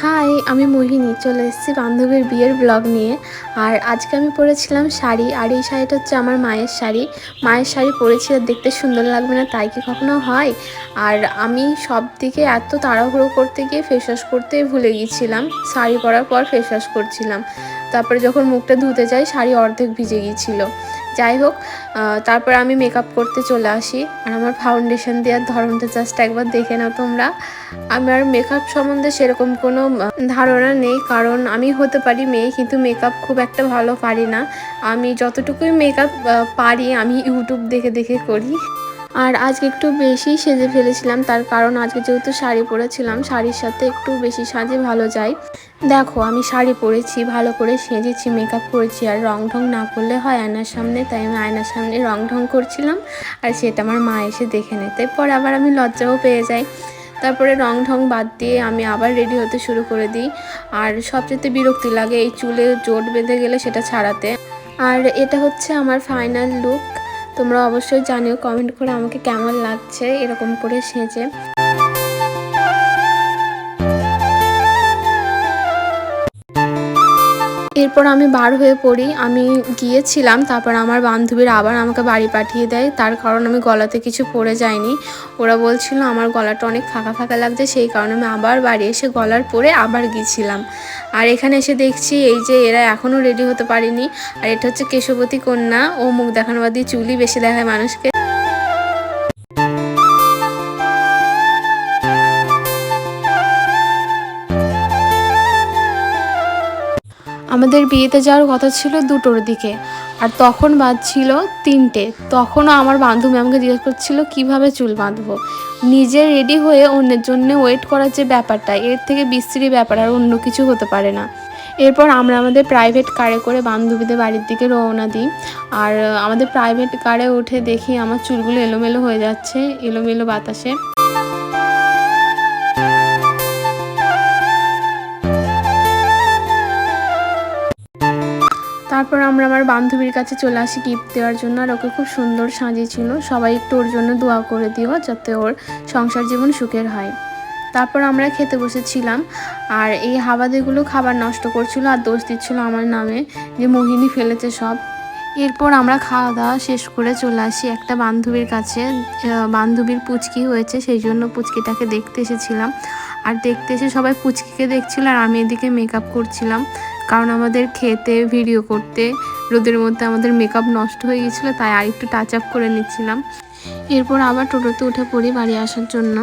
High, আমি মোহিনী চলে এসেছি বান্ধবীর বিয়ের ব্লগ নিয়ে। আর আজকে আমি পরেছিলাম শাড়ি, আর এই শাড়িটা হচ্ছে আমার মায়ের শাড়ি। মায়ের শাড়ি পরেছি আর দেখতে সুন্দর লাগবে না তাই কি কখনো হয়? আর আমি সব দিকে এত তাড়াহুড়ো করতে গিয়ে ফেস ওয়াশ করতেই ভুলে গিয়েছিলাম। শাড়ি পরার পর ফেস ওয়াশ করছিলাম, তারপরে যখন মুখটা ধুতে যাই শাড়ি অর্ধেক ভিজে গিয়েছিলো। যাই হোক, তারপর আমি মেকআপ করতে চলে আসি। আর আমার ফাউন্ডেশন দেওয়ার ধরনটা জাস্ট একবার দেখে নাও তোমরা। আমার মেকআপ সম্বন্ধে সেরকম কোনো ধারণা নেই, কারণ আমি হতে পারি মেয়ে, কিন্তু মেকআপ খুব একটা ভালো পারি না। আমি যতটুকুই মেকআপ পারি আমি ইউটিউব দেখে দেখে করি। আর আজকে একটু বেশি সেজে ফেলেছিলাম, তার কারণ আজকে যেহেতু শাড়ি পরেছিলাম, শাড়ির সাথে একটু বেশি সাজে ভালো যায়। দেখো, আমি শাড়ি পরেছি, ভালো করে সেজেছি, মেকআপ করেছি, আর রং ঢং না করলে হয় আয়নার সামনে, তাই আমি আয়নার সামনে রং ঢং করছিলাম। আর সেটা আমার মা এসে দেখে নেয়, তারপর আবার আমি লজ্জাও পেয়ে যাই। তারপরে রং ঢং বাদ দিয়ে আমি আবার রেডি হতে শুরু করে দিই। আর সবচেয়ে বিরক্তি লাগে এই চুলে জোট বেঁধে গেলে সেটা ছাড়াতে। আর এটা হচ্ছে আমার ফাইনাল লুক। তোমরা অবশ্যই জানিও কমেন্ট করে আমাকে কেমন লাগছে এরকম করে সেজে। এরপর আমি বার হয়ে পড়ি। আমি গিয়েছিলাম, তারপর আমার বান্ধবীরা আবার আমাকে বাড়ি পাঠিয়ে দেয়, তার কারণ আমি গলাতে কিছু পরে যাইনি। ওরা বলছিল আমার গলাটা অনেক ফাঁকা ফাঁকা লাগছে, সেই কারণে আমি আবার বাড়ি এসে গলার পরে আবার গিয়েছিলাম। আর এখানে এসে দেখছি এই যে এরা এখনও রেডি হতে পারেনি। আর এটা হচ্ছে কেশবতী কন্যা, ও মুখ দেখানো বাদ দিয়ে চুলই বেশি দেখায় মানুষকে। আমাদের বিয়েতে যাওয়ার কথা ছিল 2টোর দিকে, আর তখন বাজছিল 3টে। তখনও আমার বান্ধবী আমাকে জিজ্ঞেস করছিল কিভাবে চুল বাঁধবো। নিজে রেডি হয়ে অন্যের জন্য ওয়েট করার যে ব্যাপারটা, এর থেকে বিশ্রী ব্যাপার আর অন্য কিছু হতে পারে না। এরপর আমরা আমাদের প্রাইভেট কারে করে বান্ধবীদের বাড়ির দিকে রওনা দিই। আর আমাদের প্রাইভেট কারে উঠে দেখি আমার চুলগুলো এলোমেলো হয়ে যাচ্ছে, এলোমেলো বাতাসে। তারপর আমরা আমার বান্ধবীর কাছে চলে আসি গিফট দেওয়ার জন্য। আর ওকে খুব সুন্দর সাজিয়েছিল। সবাই একটু ওর জন্য দোয়া করে দিও যাতে ওর সংসার জীবন সুখের হয়। তারপর আমরা খেতে বসেছিলাম, আর এই হাবাদেগুলো খাবার নষ্ট করছিল আর দোষ দিচ্ছিল আমার নামে যে মোহিনী ফেলেছে সব। এরপর আমরা খাওয়া দাওয়া শেষ করে চলে আসি একটা বান্ধবীর কাছে। বান্ধবীর পুচকি হয়েছে, সেই জন্য পুচকিটাকে দেখতে এসেছিলাম। আর দেখতে এসে সবাই পুচকিকে দেখছিল, আর আমি এদিকে মেকআপ করছিলাম, কারণ আমাদের খেতে ভিডিও করতে রোদের মধ্যে আমাদের মেকআপ নষ্ট হয়ে গেছিলো, তাই আর একটু টাচ আপ করে নিচ্ছিলাম। এরপর আবার টোটোতে উঠে পড়ি বাড়ি আসার জন্য।